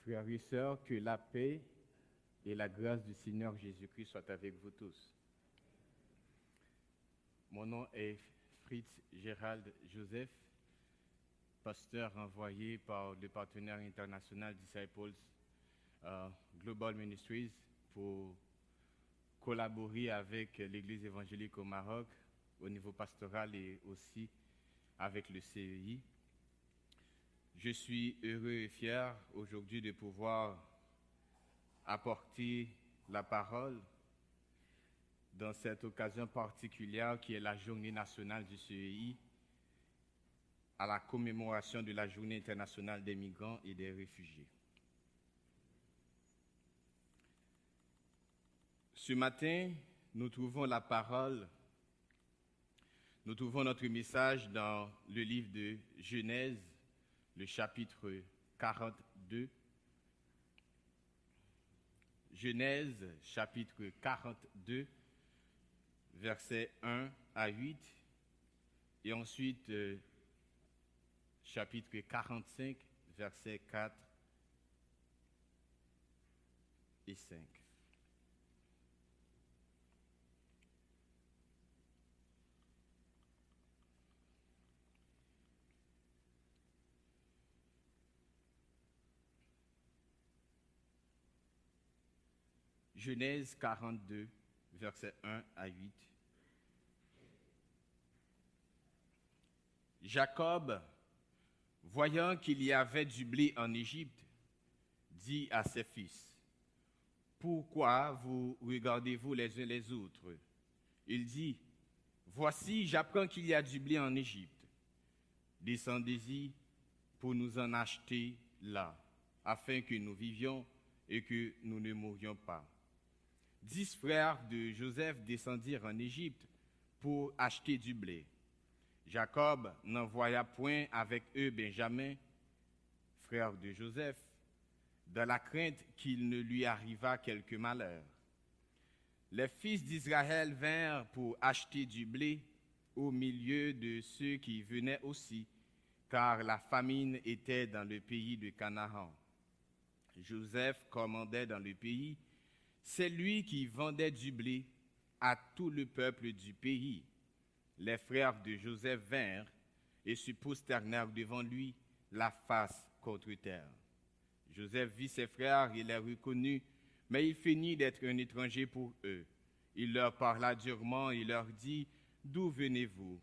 Frères et sœurs, que la paix et la grâce du Seigneur Jésus-Christ soient avec vous tous. Mon nom est Fritz Gérald Joseph, pasteur envoyé par le partenaire international Disciples Global Ministries pour collaborer avec l'Église évangélique au Maroc au niveau pastoral et aussi avec le CEI. Je suis heureux et fier aujourd'hui de pouvoir apporter la parole dans cette occasion particulière qui est la Journée nationale du CEI, à la commémoration de la Journée internationale des migrants et des réfugiés. Ce matin, nous trouvons la parole, nous trouvons notre message dans le livre de Genèse, le chapitre 42. Genèse, chapitre 42, versets 1 à 8, et ensuite chapitre 45, versets 4 et 5. Genèse 42, versets 1 à 8. Jacob, voyant qu'il y avait du blé en Égypte, dit à ses fils, « Pourquoi vous regardez-vous les uns les autres ?» Il dit, « Voici, j'apprends qu'il y a du blé en Égypte. Descendez-y pour nous en acheter là, afin que nous vivions et que nous ne mourions pas. » 10 frères de Joseph descendirent en Égypte pour acheter du blé. Jacob n'envoya point avec eux Benjamin, frère de Joseph, dans la crainte qu'il ne lui arrivât quelque malheur. Les fils d'Israël vinrent pour acheter du blé au milieu de ceux qui venaient aussi, car la famine était dans le pays de Canaan. Joseph commandait dans le pays. C'est lui qui vendait du blé à tout le peuple du pays. Les frères de Joseph vinrent et se prosternèrent devant lui, la face contre terre. Joseph vit ses frères et les reconnut, mais il feignit d'être un étranger pour eux. Il leur parla durement et leur dit, « D'où venez-vous »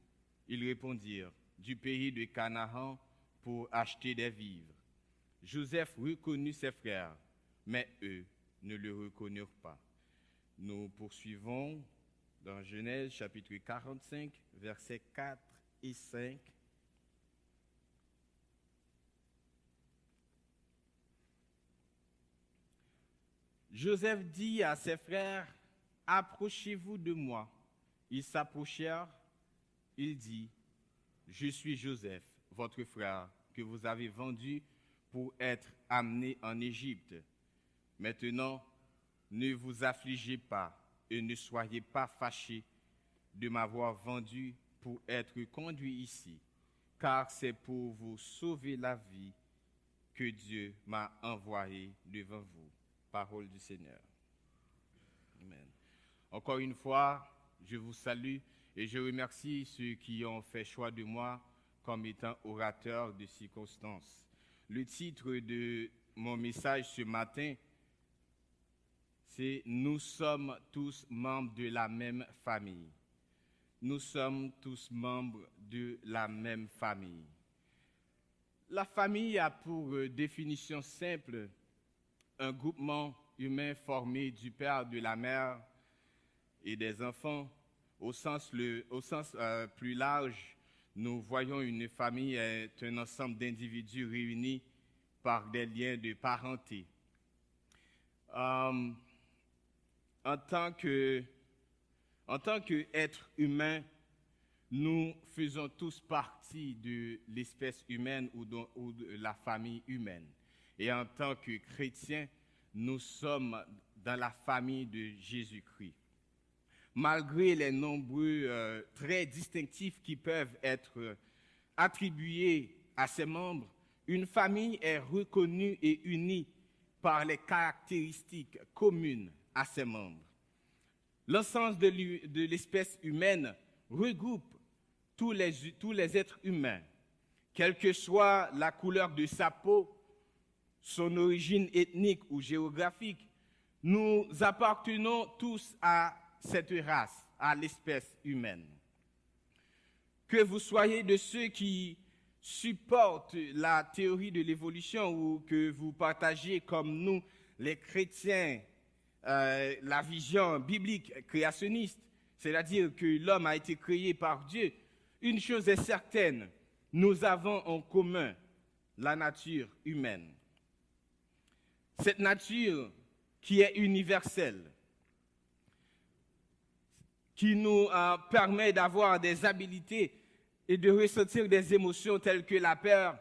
Ils répondirent, « Du pays de Canaan pour acheter des vivres. » Joseph reconnut ses frères, mais eux ne le reconnurent pas. Nous poursuivons dans Genèse chapitre 45, versets 4 et 5. Joseph dit à ses frères, « Approchez-vous de moi. » Ils s'approchèrent. Il dit, « Je suis Joseph, votre frère, que vous avez vendu pour être amené en Égypte. Maintenant, ne vous affligez pas et ne soyez pas fâchés de m'avoir vendu pour être conduit ici, car c'est pour vous sauver la vie que Dieu m'a envoyé devant vous. » Parole du Seigneur. Amen. Encore une fois, je vous salue et je remercie ceux qui ont fait choix de moi comme étant orateur de circonstance. Le titre de mon message ce matin, c'est « Nous sommes tous membres de la même famille ». Nous sommes tous membres de la même famille. La famille a pour définition simple un groupement humain formé du père, de la mère et des enfants. Au sens plus large, nous voyons une famille est un ensemble d'individus réunis par des liens de parenté. en tant qu'être humain, nous faisons tous partie de l'espèce humaine ou de la famille humaine. Et en tant que chrétiens, nous sommes dans la famille de Jésus-Christ. Malgré les nombreux traits distinctifs qui peuvent être attribués à ses membres, une famille est reconnue et unie par les caractéristiques communes à ses membres. L'ensemble de l'espèce humaine regroupe tous les êtres humains, quelle que soit la couleur de sa peau, son origine ethnique ou géographique. Nous appartenons tous à cette race, à l'espèce humaine. Que vous soyez de ceux qui supportent la théorie de l'évolution ou que vous partagez comme nous, les chrétiens, la vision biblique créationniste, c'est-à-dire que l'homme a été créé par Dieu, une chose est certaine, nous avons en commun la nature humaine. Cette nature qui est universelle, qui nous permet d'avoir des habiletés et de ressentir des émotions telles que la peur,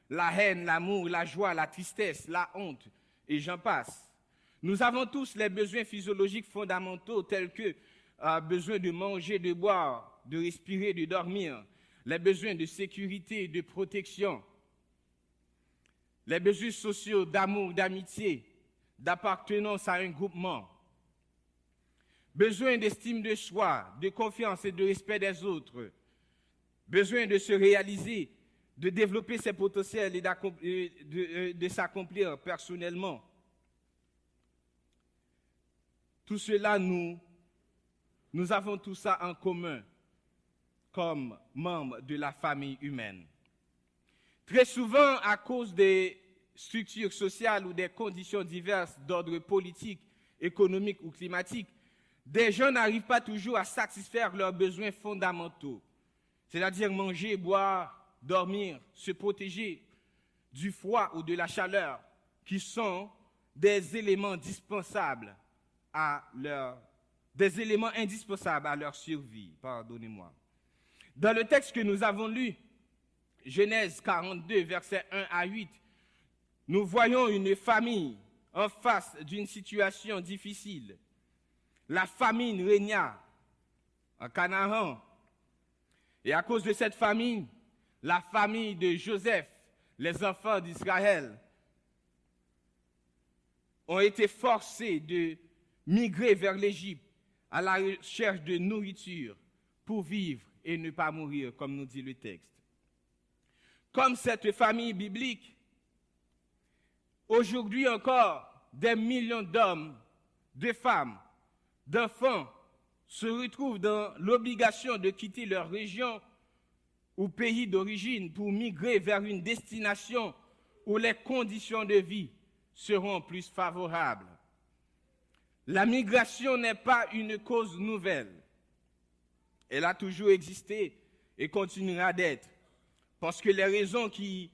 la haine, l'amour, la joie, la tristesse, la honte, et j'en passe. Nous avons tous les besoins physiologiques fondamentaux tels que besoin de manger, de boire, de respirer, de dormir, les besoins de sécurité, de protection, les besoins sociaux d'amour, d'amitié, d'appartenance à un groupement, besoin d'estime de soi, de confiance et de respect des autres, besoin de se réaliser, de développer ses potentiels et de s'accomplir personnellement. Tout cela, nous avons tout ça en commun comme membres de la famille humaine. Très souvent, à cause des structures sociales ou des conditions diverses d'ordre politique, économique ou climatique, des gens n'arrivent pas toujours à satisfaire leurs besoins fondamentaux, c'est-à-dire manger, boire, dormir, se protéger du froid ou de la chaleur, qui sont des éléments indispensables à leur survie. Pardonnez-moi. Dans le texte que nous avons lu, Genèse 42, versets 1 à 8, nous voyons une famille en face d'une situation difficile. La famine régna en Canaan. Et à cause de cette famine, la famille de Joseph, les enfants d'Israël, ont été forcés de migrer vers l'Égypte à la recherche de nourriture pour vivre et ne pas mourir, comme nous dit le texte. Comme cette famille biblique, aujourd'hui encore, des millions d'hommes, de femmes, d'enfants se retrouvent dans l'obligation de quitter leur région ou pays d'origine pour migrer vers une destination où les conditions de vie seront plus favorables. La migration n'est pas une cause nouvelle. Elle a toujours existé et continuera d'être, parce que les raisons qui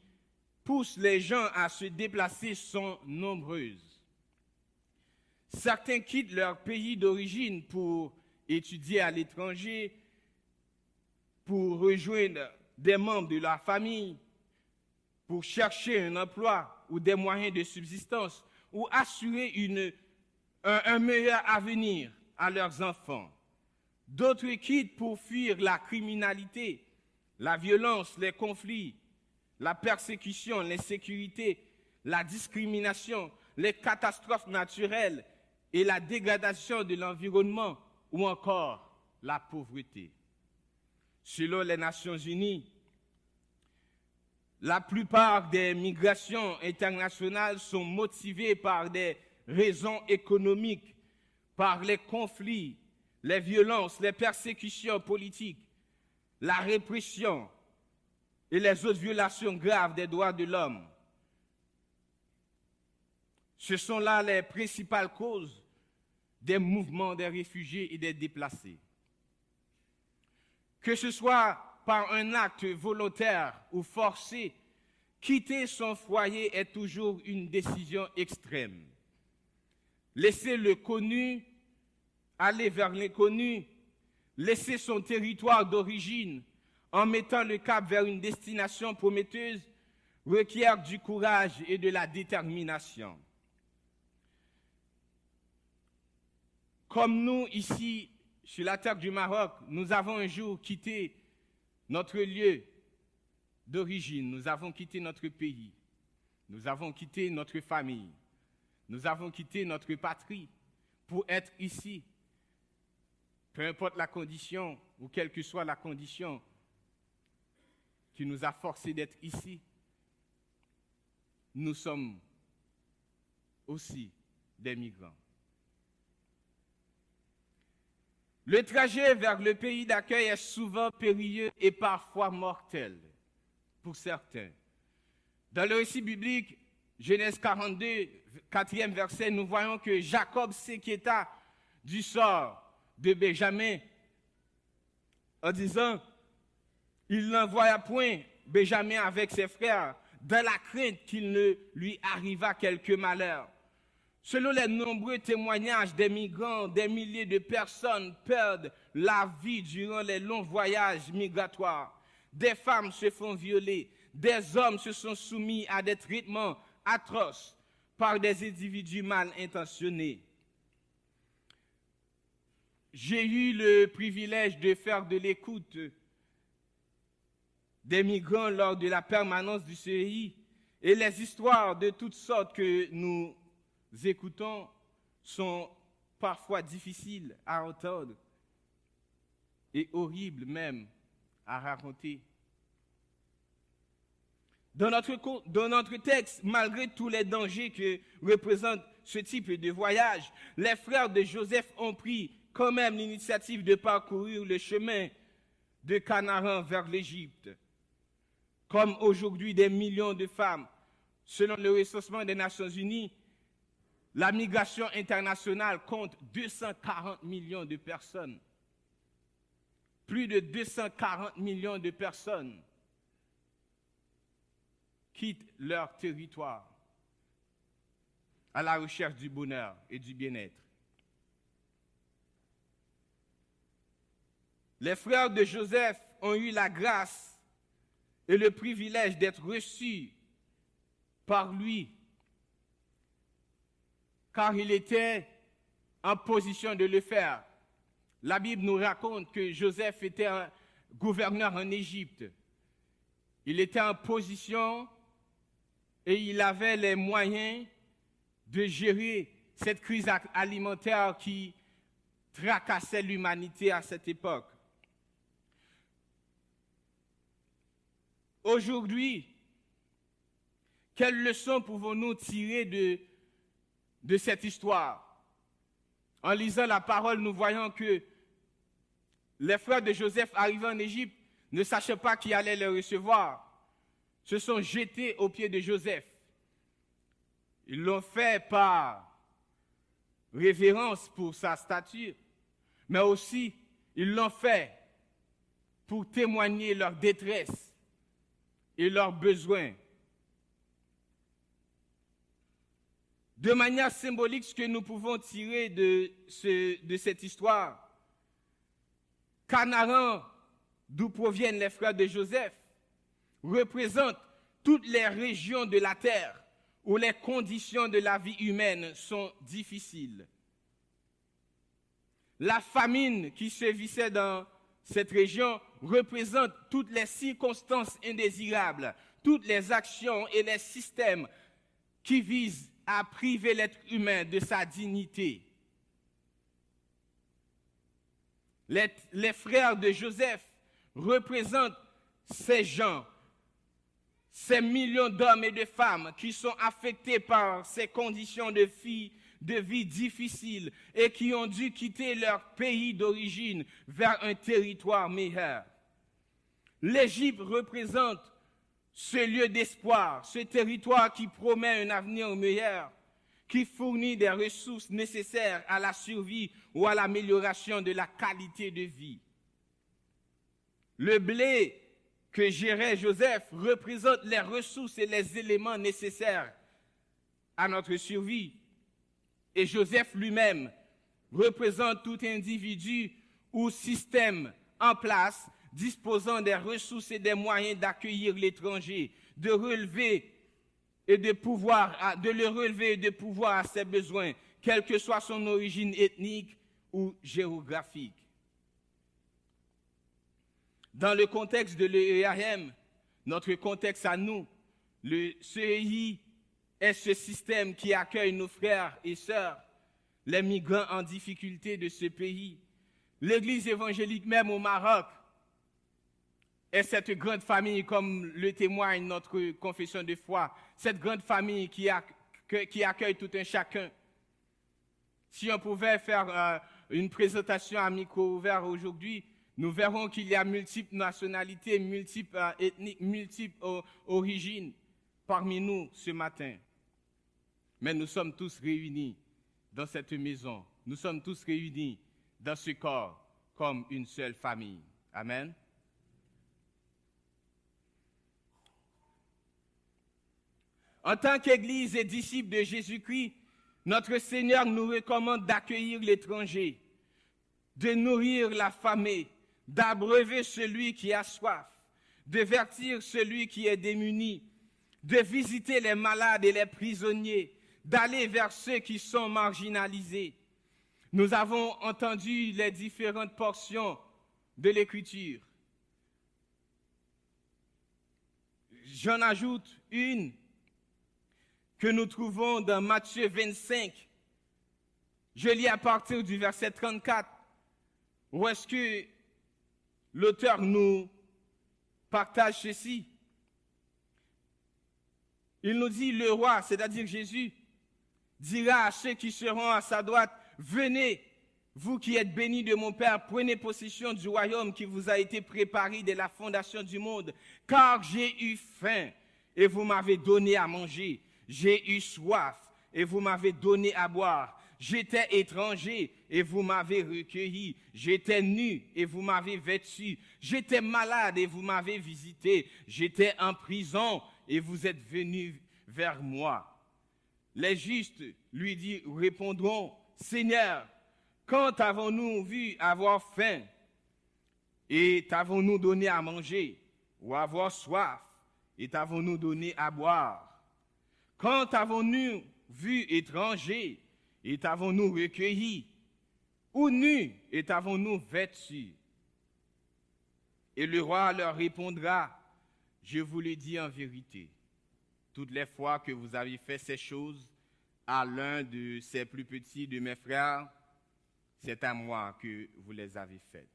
poussent les gens à se déplacer sont nombreuses. Certains quittent leur pays d'origine pour étudier à l'étranger, pour rejoindre des membres de la famille, pour chercher un emploi ou des moyens de subsistance, ou assurer un meilleur avenir à leurs enfants. D'autres quittent pour fuir la criminalité, la violence, les conflits, la persécution, l'insécurité, la discrimination, les catastrophes naturelles et la dégradation de l'environnement ou encore la pauvreté. Selon les Nations Unies, la plupart des migrations internationales sont motivées par des raisons économiques, par les conflits, les violences, les persécutions politiques, la répression et les autres violations graves des droits de l'homme. Ce sont là les principales causes des mouvements des réfugiés et des déplacés. Que ce soit par un acte volontaire ou forcé, quitter son foyer est toujours une décision extrême. Laisser le connu aller vers l'inconnu, laisser son territoire d'origine en mettant le cap vers une destination prometteuse requiert du courage et de la détermination. Comme nous, ici, sur la terre du Maroc, nous avons un jour quitté notre lieu d'origine, nous avons quitté notre pays, nous avons quitté notre famille, nous avons quitté notre patrie pour être ici. Peu importe la condition, ou quelle que soit la condition qui nous a forcés d'être ici, nous sommes aussi des migrants. Le trajet vers le pays d'accueil est souvent périlleux et parfois mortel pour certains. Dans le récit biblique, Genèse 42, 4e verset, nous voyons que Jacob s'inquiéta du sort de Benjamin en disant, il n'envoya point Benjamin avec ses frères dans la crainte qu'il ne lui arrivât quelque malheur. Selon les nombreux témoignages des migrants, des milliers de personnes perdent la vie durant les longs voyages migratoires. Des femmes se font violer, des hommes se sont soumis à des traitements atroces par des individus mal intentionnés. J'ai eu le privilège de faire de l'écoute des migrants lors de la permanence du CEI et les histoires de toutes sortes que nous écoutons sont parfois difficiles à entendre et horribles même à raconter. Dans notre texte, malgré tous les dangers que représente ce type de voyage, les frères de Joseph ont pris quand même l'initiative de parcourir le chemin de Canaan vers l'Égypte. Comme aujourd'hui des millions de femmes, selon le recensement des Nations Unies, la migration internationale compte 240 millions de personnes. Plus de 240 millions de personnes quittent leur territoire à la recherche du bonheur et du bien-être. Les frères de Joseph ont eu la grâce et le privilège d'être reçus par lui, car il était en position de le faire. La Bible nous raconte que Joseph était un gouverneur en Égypte. Il était en position et il avait les moyens de gérer cette crise alimentaire qui tracassait l'humanité à cette époque. Aujourd'hui, quelles leçons pouvons-nous tirer de cette histoire? En lisant la parole, nous voyons que les frères de Joseph arrivés en Égypte ne savaient pas qui allait les recevoir. Se sont jetés aux pieds de Joseph. Ils l'ont fait par révérence pour sa stature, mais aussi ils l'ont fait pour témoigner leur détresse et leurs besoins. De manière symbolique, ce que nous pouvons tirer de cette histoire, Canaan, d'où proviennent les frères de Joseph, représente toutes les régions de la terre où les conditions de la vie humaine sont difficiles. La famine qui sévissait dans cette région représente toutes les circonstances indésirables, toutes les actions et les systèmes qui visent à priver l'être humain de sa dignité. Les frères de Joseph représentent ces gens, ces millions d'hommes et de femmes qui sont affectés par ces conditions de vie difficiles et qui ont dû quitter leur pays d'origine vers un territoire meilleur. L'Égypte représente ce lieu d'espoir, ce territoire qui promet un avenir meilleur, qui fournit des ressources nécessaires à la survie ou à l'amélioration de la qualité de vie. Le blé que gérait Joseph représente les ressources et les éléments nécessaires à notre survie. Et Joseph lui-même représente tout individu ou système en place disposant des ressources et des moyens d'accueillir l'étranger, de le relever et de pouvoir à ses besoins, quelle que soit son origine ethnique ou géographique. Dans le contexte de l'EAM, notre contexte à nous, le CEI est ce système qui accueille nos frères et sœurs, les migrants en difficulté de ce pays. L'Église évangélique même au Maroc est cette grande famille, comme le témoigne notre confession de foi, cette grande famille qui accueille tout un chacun. Si on pouvait faire une présentation à micro ouvert aujourd'hui, nous verrons qu'il y a multiples nationalités, multiples ethniques, multiples origines parmi nous ce matin. Mais nous sommes tous réunis dans cette maison. Nous sommes tous réunis dans ce corps comme une seule famille. Amen. En tant qu'Église et disciples de Jésus-Christ, notre Seigneur nous recommande d'accueillir l'étranger, de nourrir l'affamé, d'abreuver celui qui a soif, de vertir celui qui est démuni, de visiter les malades et les prisonniers, d'aller vers ceux qui sont marginalisés. Nous avons entendu les différentes portions de l'Écriture. J'en ajoute une que nous trouvons dans Matthieu 25. Je lis à partir du verset 34, où est-ce que l'auteur nous partage ceci. Il nous dit, le roi, c'est-à-dire Jésus, dira à ceux qui seront à sa droite, venez, vous qui êtes bénis de mon Père, prenez possession du royaume qui vous a été préparé dès la fondation du monde, car j'ai eu faim et vous m'avez donné à manger. J'ai eu soif et vous m'avez donné à boire. J'étais étranger et vous m'avez recueilli. J'étais nu et vous m'avez vêtu. J'étais malade et vous m'avez visité. J'étais en prison et vous êtes venus vers moi. Les justes lui répondront, Seigneur, quand avons-nous vu avoir faim et t'avons-nous donné à manger, ou avoir soif et t'avons-nous donné à boire? Quand avons-nous vu étranger et t'avons-nous recueilli, ou nu et t'avons-nous vêtu? Et le roi leur répondra, je vous le dis en vérité, toutes les fois que vous avez fait ces choses à l'un de ces plus petits de mes frères, c'est à moi que vous les avez faites.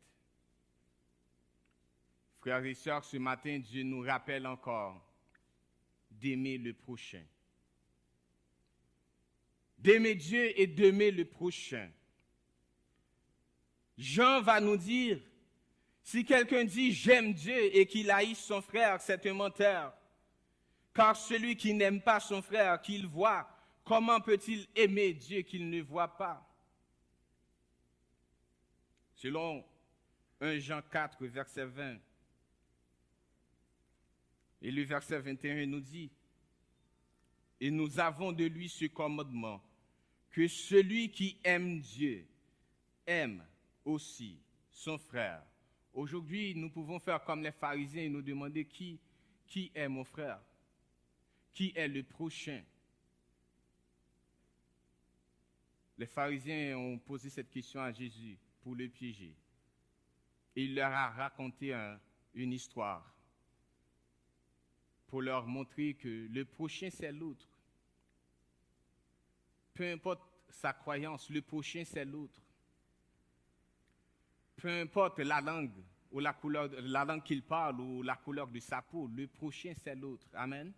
Frères et sœurs, ce matin, Dieu nous rappelle encore d'aimer le prochain. D'aimer Dieu et d'aimer le prochain. Jean va nous dire, si quelqu'un dit « j'aime Dieu » et qu'il haïsse son frère, c'est un menteur. Car celui qui n'aime pas son frère qu'il voit, comment peut-il aimer Dieu qu'il ne voit pas? Selon 1 Jean 4, verset 20, et le verset 21 nous dit, « Et nous avons de lui ce commandement, que celui qui aime Dieu aime aussi son frère. » Aujourd'hui, nous pouvons faire comme les pharisiens et nous demander qui est mon frère? Qui est le prochain? Les pharisiens ont posé cette question à Jésus pour le piéger. Et il leur a raconté une histoire pour leur montrer que le prochain, c'est l'autre. Peu importe sa croyance, le prochain, c'est l'autre. Peu importe la langue ou la couleur, la langue qu'il parle ou la couleur de sa peau, le prochain, c'est l'autre. Amen.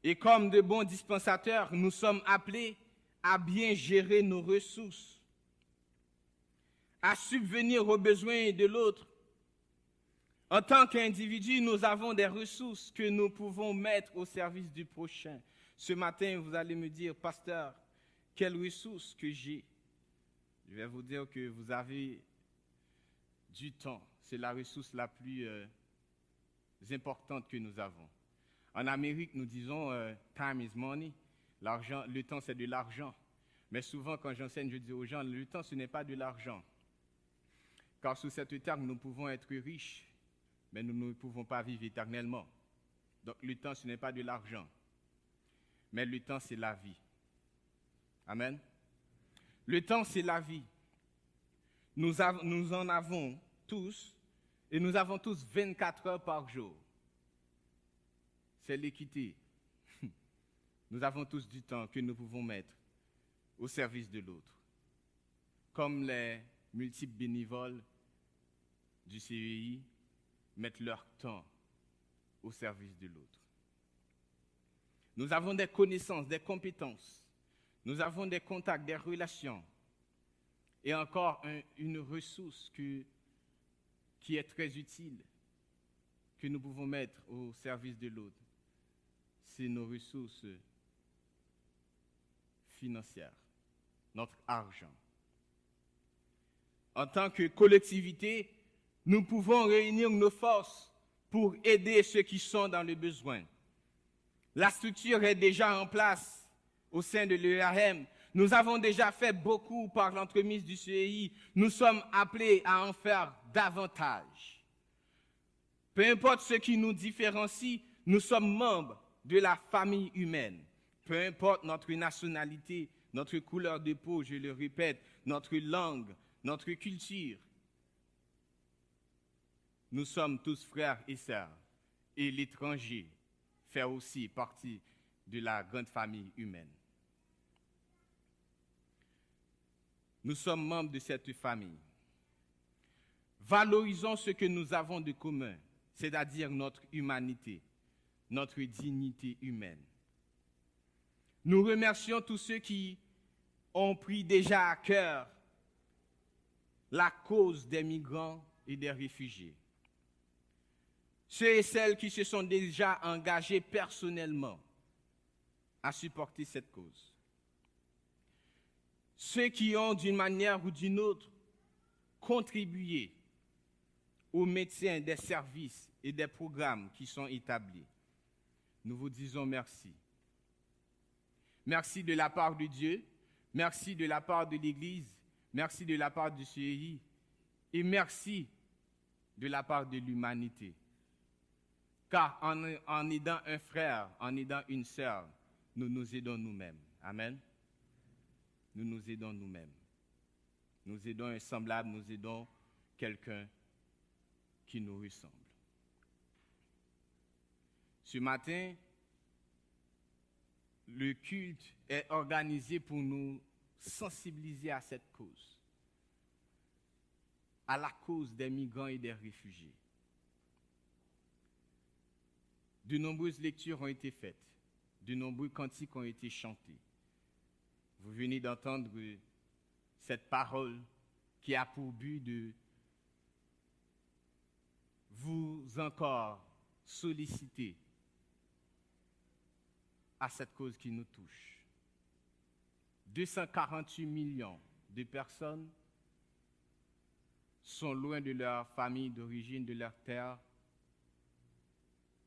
Et comme de bons dispensateurs, nous sommes appelés à bien gérer nos ressources, à subvenir aux besoins de l'autre. En tant qu'individu, nous avons des ressources que nous pouvons mettre au service du prochain. Ce matin, vous allez me dire, pasteur, quelles ressources que j'ai? Je vais vous dire que vous avez du temps. C'est la ressource la plus importante que nous avons. En Amérique, nous disons time is money. L'argent, le temps, c'est de l'argent. Mais souvent, quand j'enseigne, je dis aux gens, le temps, ce n'est pas de l'argent. Car sous cette terre, nous pouvons être riches, mais nous ne pouvons pas vivre éternellement. Donc le temps, ce n'est pas de l'argent. Mais le temps, c'est la vie. Amen. Le temps, c'est la vie. Nous en avons tous, et nous avons tous 24 heures par jour. C'est l'équité. Nous avons tous du temps que nous pouvons mettre au service de l'autre. Comme les multiples bénévoles du CEI mettent leur temps au service de l'autre. Nous avons des connaissances, des compétences. Nous avons des contacts, des relations. Et encore une ressource qui est très utile, que nous pouvons mettre au service de l'autre. C'est nos ressources financières, notre argent. En tant que collectivité, nous pouvons réunir nos forces pour aider ceux qui sont dans le besoin. La structure est déjà en place au sein de l'EAM. Nous avons déjà fait beaucoup par l'entremise du CEI. Nous sommes appelés à en faire davantage. Peu importe ce qui nous différencie, nous sommes membres de la famille humaine. Peu importe notre nationalité, notre couleur de peau, je le répète, notre langue, notre culture. Nous sommes tous frères et sœurs. Et l'étranger fait aussi partie de la grande famille humaine. Nous sommes membres de cette famille. Valorisons ce que nous avons de commun, c'est-à-dire notre humanité, notre dignité humaine. Nous remercions tous ceux qui ont pris déjà à cœur la cause des migrants et des réfugiés. Ceux et celles qui se sont déjà engagés personnellement à supporter cette cause. Ceux qui ont, d'une manière ou d'une autre, contribué au maintien des services et des programmes qui sont établis. Nous vous disons merci. Merci de la part de Dieu, merci de la part de l'Église, merci de la part du CEI et merci de la part de l'humanité. Car en aidant un frère, en aidant une sœur, nous nous aidons nous-mêmes. Amen. Nous nous aidons nous-mêmes. Nous aidons un semblable, nous aidons quelqu'un qui nous ressemble. Ce matin, le culte est organisé pour nous sensibiliser à cette cause, à la cause des migrants et des réfugiés. De nombreuses lectures ont été faites, de nombreux cantiques ont été chantés. Vous venez d'entendre cette parole qui a pour but de vous encore solliciter à cette cause qui nous touche. 248 millions de personnes sont loin de leur famille d'origine, de leur terre.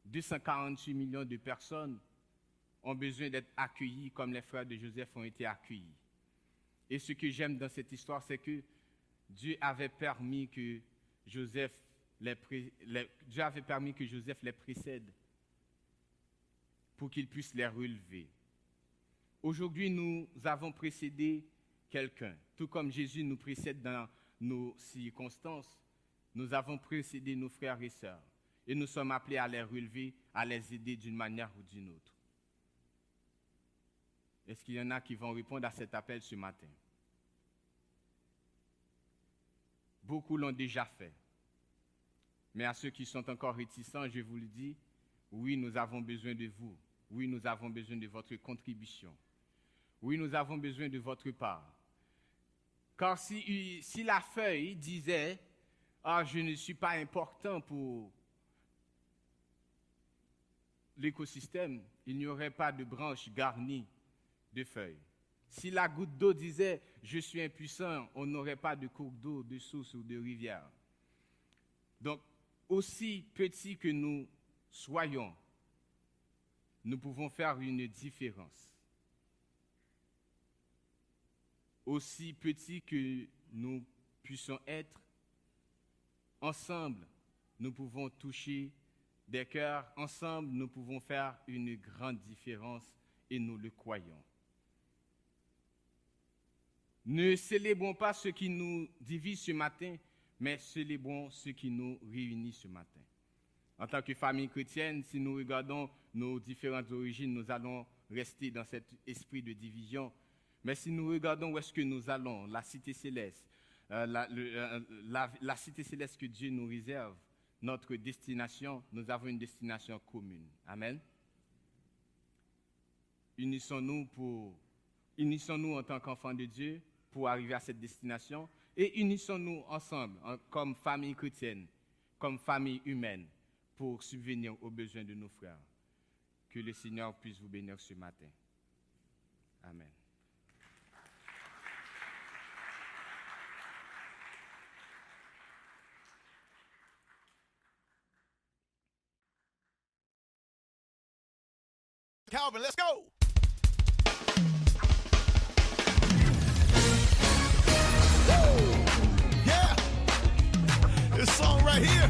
248 millions de personnes ont besoin d'être accueillis comme les frères de Joseph ont été accueillis. Et ce que j'aime dans cette histoire, c'est que Dieu avait permis que Joseph les précède pour qu'il puisse les relever. Aujourd'hui, nous avons précédé quelqu'un. Tout comme Jésus nous précède dans nos circonstances, nous avons précédé nos frères et sœurs. Et nous sommes appelés à les relever, à les aider d'une manière ou d'une autre. Est-ce qu'il y en a qui vont répondre à cet appel ce matin? Beaucoup l'ont déjà fait. Mais à ceux qui sont encore réticents, je vous le dis, oui, nous avons besoin de vous. Oui, nous avons besoin de votre contribution. Oui, nous avons besoin de votre part. Car si la feuille disait « Ah, je ne suis pas important pour l'écosystème », il n'y aurait pas de branches garnies de feuilles. Si la goutte d'eau disait « Je suis impuissant », on n'aurait pas de cours d'eau, de source ou de rivière. Donc, aussi petits que nous soyons, nous pouvons faire une différence. aussi petits que nous puissions être, ensemble, nous pouvons toucher des cœurs, ensemble, nous pouvons faire une grande différence et nous le croyons. Ne célébrons pas ce qui nous divise ce matin, mais célébrons ce qui nous réunit ce matin. En tant que famille chrétienne, si nous regardons nos différentes origines, nous allons rester dans cet esprit de division. Mais si nous regardons où est-ce que nous allons, la cité céleste, la cité céleste que Dieu nous réserve, notre destination, nous avons une destination commune. Amen. Unissons-nous en tant qu'enfants de Dieu pour arriver à cette destination et unissons-nous ensemble comme famille chrétienne, comme famille humaine pour subvenir aux besoins de nos frères. Que le Seigneur puisse vous bénir ce matin. Amen. Calvin, let's go. Woo! Yeah. This song right here,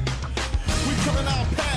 we coming out past